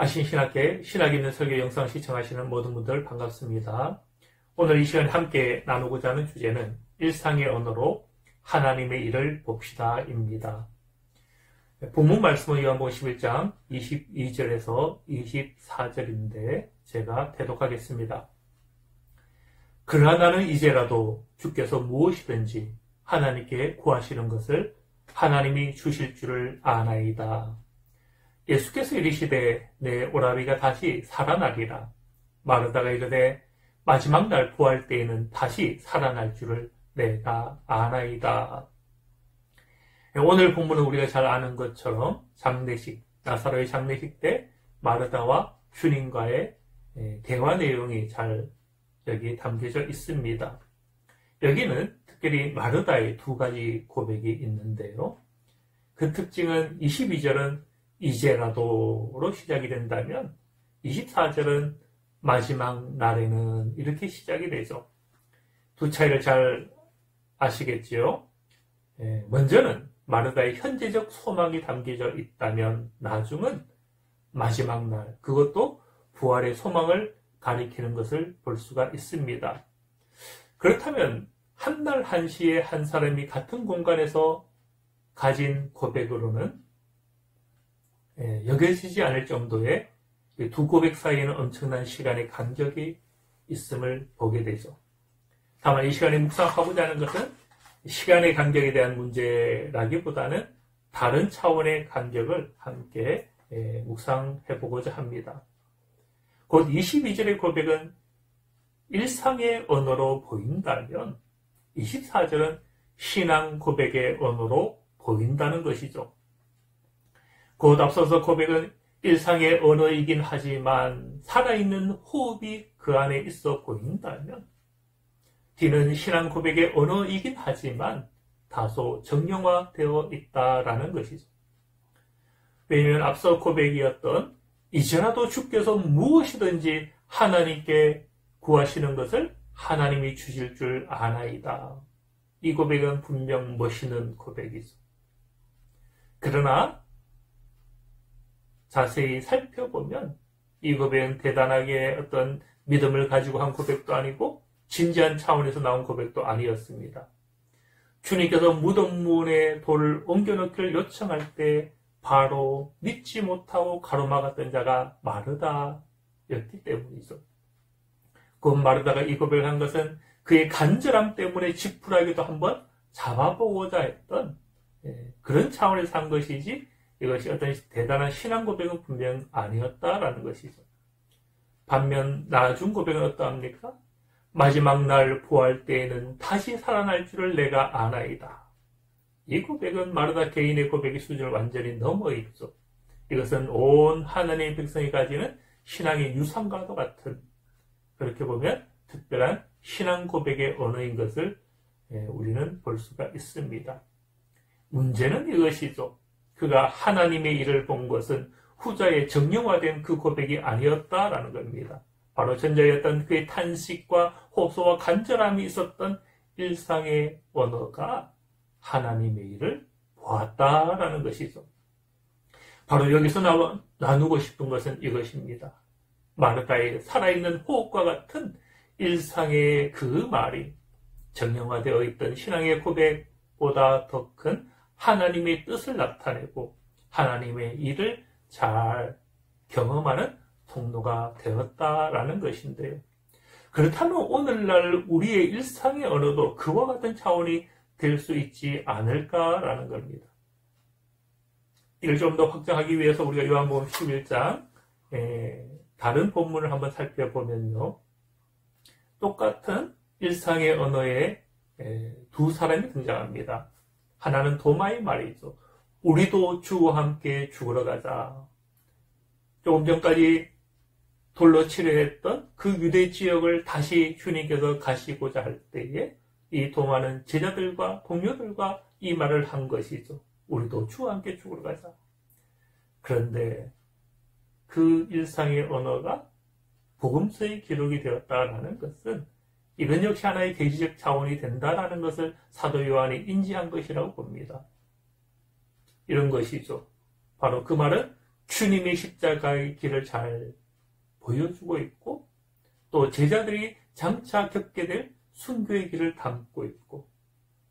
아신신학계 신학 있는 설교 영상 시청하시는 모든 분들 반갑습니다. 오늘 이 시간 함께 나누고자 하는 주제는 일상의 언어로 하나님의 일을 봅시다입니다. 본문 말씀은 요한복음 11장 22절에서 24절인데 제가 대독하겠습니다. 그러나 나는 이제라도 주께서 무엇이든지 하나님께 구하시는 것을 하나님이 주실 줄을 아나이다. 예수께서 이르시되 내 오라비가 다시 살아나리라. 마르다가 이르되 마지막 날 부활 때에는 다시 살아날 줄을 내가 아나이다. 오늘 본문은 우리가 잘 아는 것처럼 장례식, 나사로의 장례식 때 마르다와 주님과의 대화 내용이 잘 여기 담겨져 있습니다. 여기는 특별히 마르다의 두 가지 고백이 있는데요. 그 특징은 22절은 이제라도로 시작이 된다면 24절은 마지막 날에는 이렇게 시작이 되죠. 두 차이를 잘 아시겠지요? 먼저는 마르다의 현재적 소망이 담겨져 있다면 나중은 마지막 날, 그것도 부활의 소망을 가리키는 것을 볼 수가 있습니다. 그렇다면 한 날 한시에 한 사람이 같은 공간에서 가진 고백으로는 여겨지지 않을 정도의 두 고백 사이에는 엄청난 시간의 간격이 있음을 보게 되죠. 다만 이 시간에 묵상하고자 하는 것은 시간의 간격에 대한 문제라기보다는 다른 차원의 간격을 함께 묵상해보고자 합니다. 곧 22절의 고백은 일상의 언어로 보인다면 24절은 신앙 고백의 언어로 보인다는 것이죠. 곧 앞서서 고백은 일상의 언어이긴 하지만 살아있는 호흡이 그 안에 있어 보인다면 뒤는 신앙 고백의 언어이긴 하지만 다소 정형화되어 있다라는 것이죠. 왜냐하면 앞서 고백이었던 이제라도 주께서 무엇이든지 하나님께 구하시는 것을 하나님이 주실 줄 아나이다. 이 고백은 분명 멋있는 고백이죠. 그러나 자세히 살펴보면 이 고백은 대단하게 어떤 믿음을 가지고 한 고백도 아니고 진지한 차원에서 나온 고백도 아니었습니다. 주님께서 무덤문에 돌을 옮겨놓기를 요청할 때 바로 믿지 못하고 가로막았던 자가 마르다였기 때문이죠. 그 마르다가 이 고백을 한 것은 그의 간절함 때문에 지푸라기도 한번 잡아보고자 했던 그런 차원에서 한 것이지 이것이 어떤 대단한 신앙 고백은 분명 아니었다라는 것이죠. 반면 나중 고백은 어떠합니까? 마지막 날 부활 때에는 다시 살아날 줄을 내가 아나이다. 이 고백은 마르다 개인의 고백의 수준을 완전히 넘어 있죠. 이것은 온 하나님의 백성이 가지는 신앙의 유산과도 같은, 그렇게 보면 특별한 신앙 고백의 언어인 것을 우리는 볼 수가 있습니다. 문제는 이것이죠. 그가 하나님의 일을 본 것은 후자의 정형화된 그 고백이 아니었다라는 겁니다. 바로 전자였던 그의 탄식과 호소와 간절함이 있었던 일상의 언어가 하나님의 일을 보았다라는 것이죠. 바로 여기서 나누고 싶은 것은 이것입니다. 마르다의 살아있는 호흡과 같은 일상의 그 말이 정형화되어 있던 신앙의 고백보다 더 큰 하나님의 뜻을 나타내고 하나님의 일을 잘 경험하는 통로가 되었다라는 것인데요. 그렇다면 오늘날 우리의 일상의 언어도 그와 같은 차원이 될 수 있지 않을까라는 겁니다. 이를 좀 더 확장하기 위해서 우리가 요한복음 11장 다른 본문을 한번 살펴보면요. 똑같은 일상의 언어에 두 사람이 등장합니다. 하나는 도마의 말이죠. 우리도 주와 함께 죽으러 가자. 조금 전까지 돌로 치려했던 그 유대 지역을 다시 주님께서 가시고자 할 때에 이 도마는 제자들과 동료들과 이 말을 한 것이죠. 우리도 주와 함께 죽으러 가자. 그런데 그 일상의 언어가 복음서의 기록이 되었다라는 것은 이건 역시 하나의 계시적 차원이 된다라는 것을 사도 요한이 인지한 것이라고 봅니다. 이런 것이죠. 바로 그 말은 주님의 십자가의 길을 잘 보여주고 있고 또 제자들이 장차 겪게 될 순교의 길을 담고 있고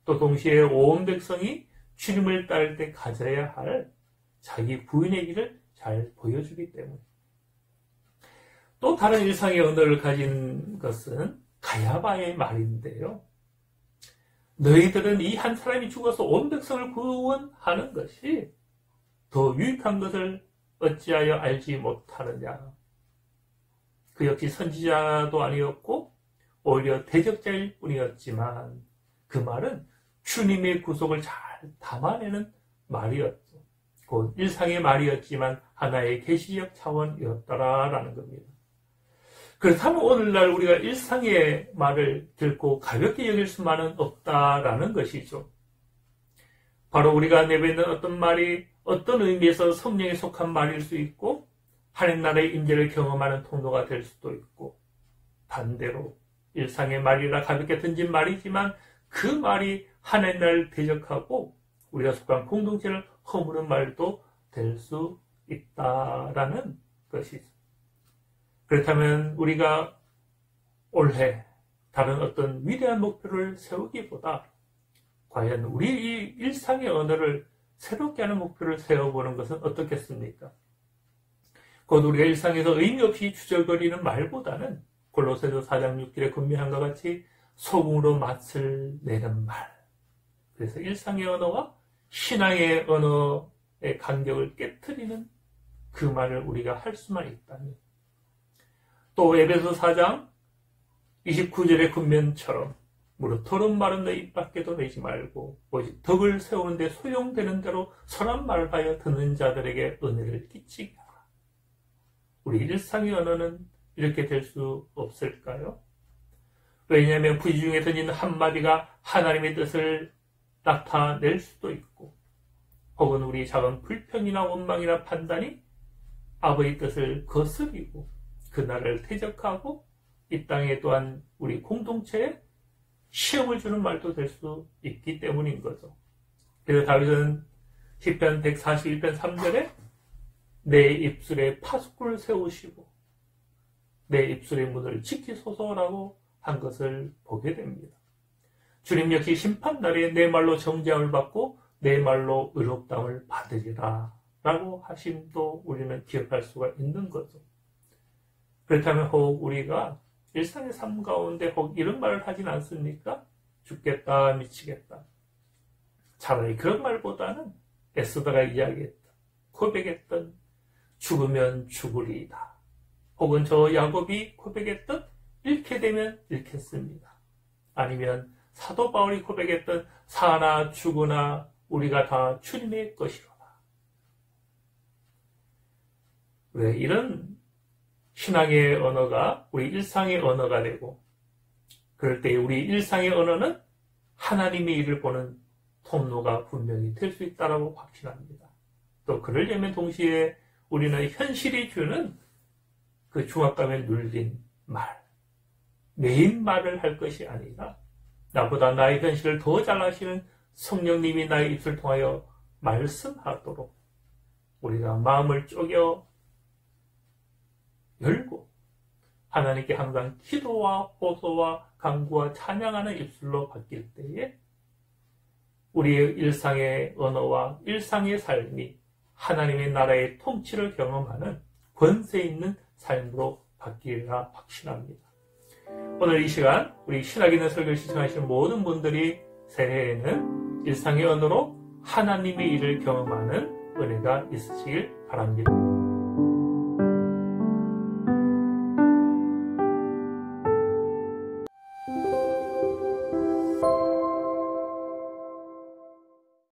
또 동시에 온 백성이 주님을 따를 때 가져야 할 자기 부인의 길을 잘 보여주기 때문에 또 다른 일상의 언어를 가진 것은 가야바의 말인데요. 너희들은 이 한 사람이 죽어서 온 백성을 구원하는 것이 더 유익한 것을 어찌하여 알지 못하느냐. 그 역시 선지자도 아니었고 오히려 대적자일 뿐이었지만 그 말은 주님의 구속을 잘 담아내는 말이었죠. 곧 일상의 말이었지만 하나의 계시적 차원이었다라는 겁니다. 그렇다면 오늘날 우리가 일상의 말을 결코 가볍게 여길 수만은 없다라는 것이죠. 바로 우리가 내뱉는 어떤 말이 어떤 의미에서 성령에 속한 말일 수 있고 하나님 나라의 임재를 경험하는 통로가 될 수도 있고 반대로 일상의 말이라 가볍게 던진 말이지만 그 말이 하나님 나라를 대적하고 우리가 속한 공동체를 허무는 말도 될 수 있다라는 것이죠. 그렇다면 우리가 올해 다른 어떤 위대한 목표를 세우기보다 과연 우리 이 일상의 언어를 새롭게 하는 목표를 세워보는 것은 어떻겠습니까? 곧 우리가 일상에서 의미 없이 주저거리는 말보다는 골로새서 4장 6절에 분명한 것 같이 소금으로 맛을 내는 말. 그래서 일상의 언어와 신앙의 언어의 간격을 깨트리는 그 말을 우리가 할 수만 있다면 또 에베소 4장 29절의 군면처럼 무릇 더러운 말은 너 입 밖에도 내지 말고 오직 덕을 세우는 데 소용되는 대로 선한 말을 하여 듣는 자들에게 은혜를 끼치게 하라. 우리 일상의 언어는 이렇게 될 수 없을까요? 왜냐하면 부지 중에 던진 한마디가 하나님의 뜻을 나타낼 수도 있고 혹은 우리 작은 불평이나 원망이나 판단이 아버지 뜻을 거스리고 그 나라를 퇴적하고 이 땅에 또한 우리 공동체에 시험을 주는 말도 될 수 있기 때문인 거죠. 그래서 다윗은 시편 141편 3절에 내 입술에 파수꾼을 세우시고 내 입술의 문을 지키소서라고 한 것을 보게 됩니다. 주님 역시 심판날에 내 말로 정죄함을 받고 내 말로 의롭다함을 받으리라 라고 하심도 우리는 기억할 수가 있는 거죠. 그렇다면 혹 우리가 일상의 삶 가운데 혹 이런 말을 하진 않습니까? 죽겠다, 미치겠다. 차라리 그런 말보다는 에스더가 이야기했던, 고백했던 죽으면 죽으리이다. 혹은 저 야곱이 고백했던 잃게 되면 잃겠습니다. 아니면 사도 바울이 고백했던 사나 죽으나 우리가 다 주님의 것이로다. 왜 이런 신앙의 언어가 우리 일상의 언어가 되고 그럴 때 우리 일상의 언어는 하나님의 일을 보는 통로가 분명히 될 수 있다고 확신합니다. 또 그러려면 동시에 우리는 현실이 주는 그 중압감에 눌린 말, 메인 말을 할 것이 아니라 나보다 나의 현실을 더 잘 아시는 성령님이 나의 입술을 통하여 말씀하도록 우리가 마음을 쪼개 열고 하나님께 항상 기도와 호소와 간구와 찬양하는 입술로 바뀔 때에 우리의 일상의 언어와 일상의 삶이 하나님의 나라의 통치를 경험하는 권세 있는 삶으로 바뀌리라 확신합니다. 오늘 이 시간 우리 신학 있는 설교를 시청하시는 모든 분들이 새해에는 일상의 언어로 하나님의 일을 경험하는 은혜가 있으시길 바랍니다.